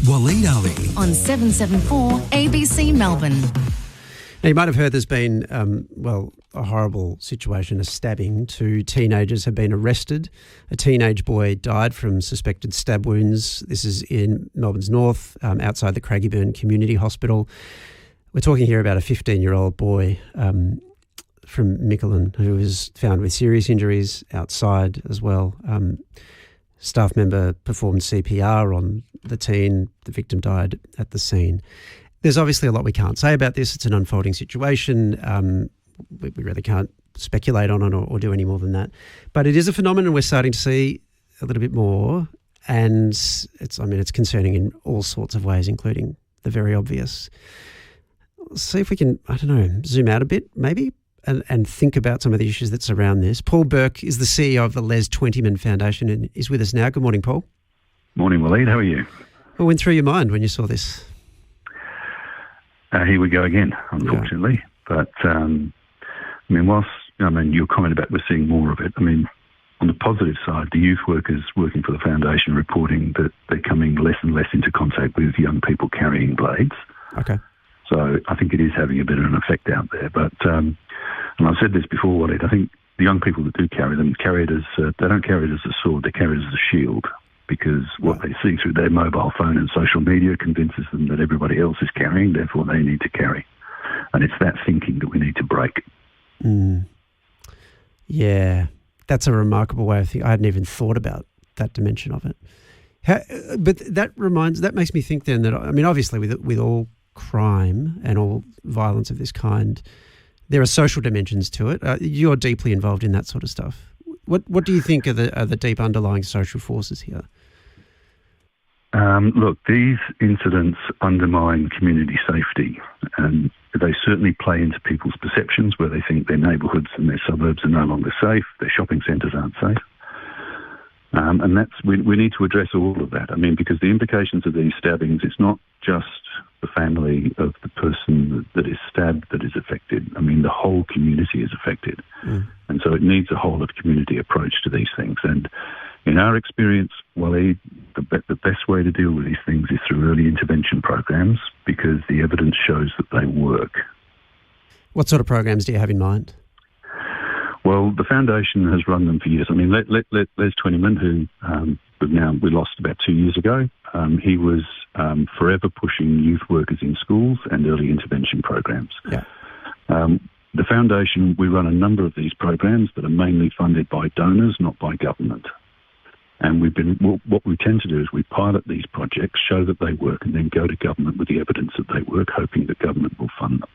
Waleed Aly on 774 ABC Melbourne. Now, you might have heard there's been, a horrible situation, a stabbing. 2 teenagers have been arrested. A teenage boy died from suspected stab wounds. This is in Melbourne's north, outside the Craigieburn Community Hospital. We're talking here about a 15-year-old boy from Micklin who was found with serious injuries outside as well. Staff member performed CPR on the teen. The victim died at the scene. There's obviously a lot we can't say about this. It's an unfolding situation. We really can't speculate on it or do any more than that. But it is a phenomenon we're starting to see a little bit more, and it's concerning in all sorts of ways, including the very obvious. Let's see if we can, zoom out a bit maybe and think about some of the issues that surround this. Paul Burke is the CEO of the Les Twentyman Foundation and is with us now. Good morning, Paul. Morning, Waleed. How are you? What went through your mind when you saw this? Here we go again, unfortunately. Yeah. But, your comment about we're seeing more of it. On the positive side, the youth workers working for the foundation reporting that they're coming less and less into contact with young people carrying blades. Okay. So I think it is having a bit of an effect out there. But, and I've said this before, Waleed, I think the young people that do carry them they don't carry it as a sword, they carry it as a shield, because what they see through their mobile phone and social media convinces them that everybody else is carrying, therefore they need to carry. And it's that thinking that we need to break. Mm. Yeah, that's a remarkable way of thinking. I hadn't even thought about that dimension of it. But that makes me think then that, obviously with all crime and all violence of this kind, there are social dimensions to it. You're deeply involved in that sort of stuff. What do you think are the deep underlying social forces here? Look, these incidents undermine community safety, and they certainly play into people's perceptions where they think their neighbourhoods and their suburbs are no longer safe, their shopping centres aren't safe. And we need to address all of that. Because the implications of these stabbings, it's not just the family of the person that is stabbed that is affected. The whole community is affected. Mm. And so it needs a whole of community approach to these things. And in our experience, Waleed, the best way to deal with these things is through early intervention programs, because the evidence shows that they work. What sort of programs do you have in mind? Well, the foundation has run them for years. Les Twentyman, who we lost about 2 years ago, he was forever pushing youth workers in schools and early intervention programs. Yeah. The foundation, we run a number of these programs that are mainly funded by donors, not by government. And what we tend to do is we pilot these projects, show that they work, and then go to government with the evidence that they work, hoping that government will fund them.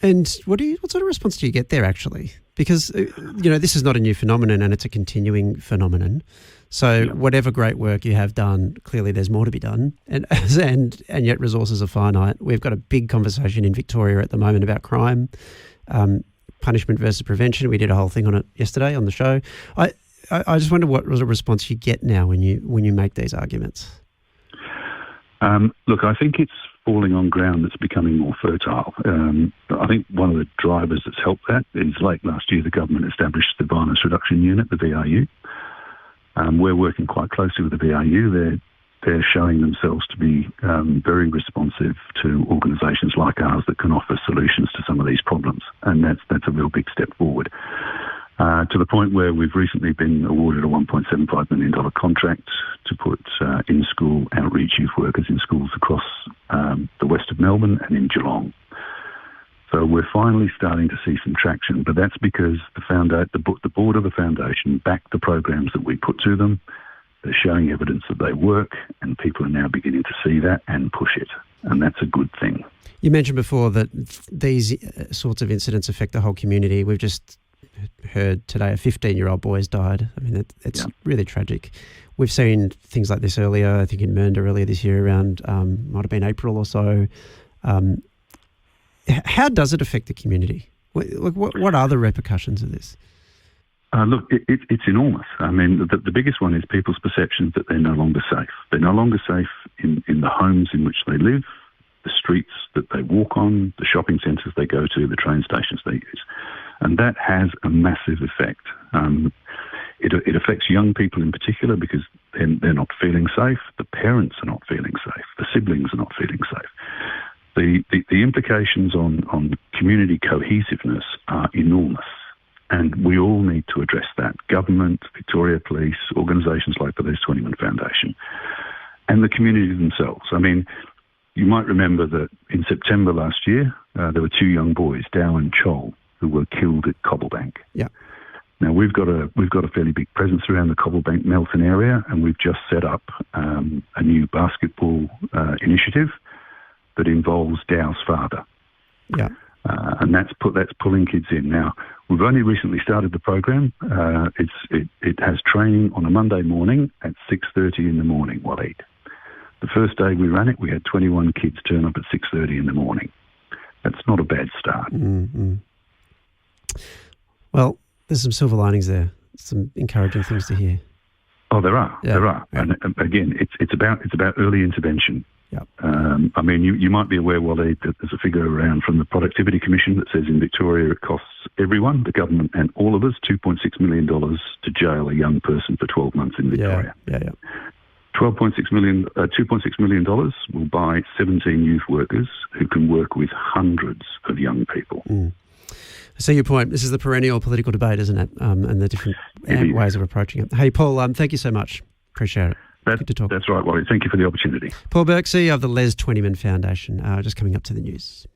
And what sort of response do you get there, actually? Because, this is not a new phenomenon and it's a continuing phenomenon. So whatever great work you have done, clearly there's more to be done. And yet resources are finite. We've got a big conversation in Victoria at the moment about crime, punishment versus prevention. We did a whole thing on it yesterday on the show. I just wonder what sort of response you get now when you make these arguments. Look, I think it's falling on ground that's becoming more fertile. I think one of the drivers that's helped that is late last year the government established the Violence Reduction Unit, the VRU. We're working quite closely with the VRU. They're showing themselves to be very responsive to organisations like ours that can offer solutions to some of these problems, and that's a real big step forward. To the point where we've recently been awarded a $1.75 million contract to put in-school outreach youth workers in schools across the west of Melbourne and in Geelong. So we're finally starting to see some traction, but that's because the board of the foundation backed the programs that we put to them. They're showing evidence that they work, and people are now beginning to see that and push it, and that's a good thing. You mentioned before that these sorts of incidents affect the whole community. We've just heard today a 15-year-old boy has died. It's really tragic. We've seen things like this earlier, I think in Mernda earlier this year around, might have been April or so. How does it affect the community? What are the repercussions of this? Look, it's enormous. The biggest one is people's perceptions that they're no longer safe. They're no longer safe in the homes in which they live, the streets that they walk on, the shopping centres they go to, the train stations they use. And that has a massive effect. It affects young people in particular because they're not feeling safe. The parents are not feeling safe. The siblings are not feeling safe. The implications on community cohesiveness are enormous, and we all need to address that. Government, Victoria Police, organisations like the Les Twentyman Foundation, and the community themselves. I mean, you might remember that in September last year, there were two young boys, Dow and Chol, who were killed at Cobblebank. Yeah. Now we've got a fairly big presence around the Cobblebank Melton area, and we've just set up a new basketball initiative that involves Dow's father. Yeah. And that's pulling kids in. Now we've only recently started the program. It has training on a Monday morning at 6:30 in the morning. Waleed. The first day we ran it, we had 21 kids turn up at 6:30 in the morning. That's not a bad start. Mm-hmm. Well, there's some silver linings there. Some encouraging things to hear. Oh, there are. Yeah. There are. Yeah. And again, it's about early intervention. Yeah. I mean, you might be aware, Waleed, that there's a figure around from the Productivity Commission that says in Victoria it costs everyone, the government and all of us, $2.6 million to jail a young person for 12 months in Victoria. Yeah. $2.6 million will buy 17 youth workers who can work with hundreds of young people. Mm. I see your point. This is the perennial political debate, isn't it? And the different ways of approaching it. Hey, Paul, thank you so much. Appreciate it. Good to talk. That's right, Wally. Thank you for the opportunity. Paul Burke, CEO of the Les Twentyman Foundation, just coming up to the news.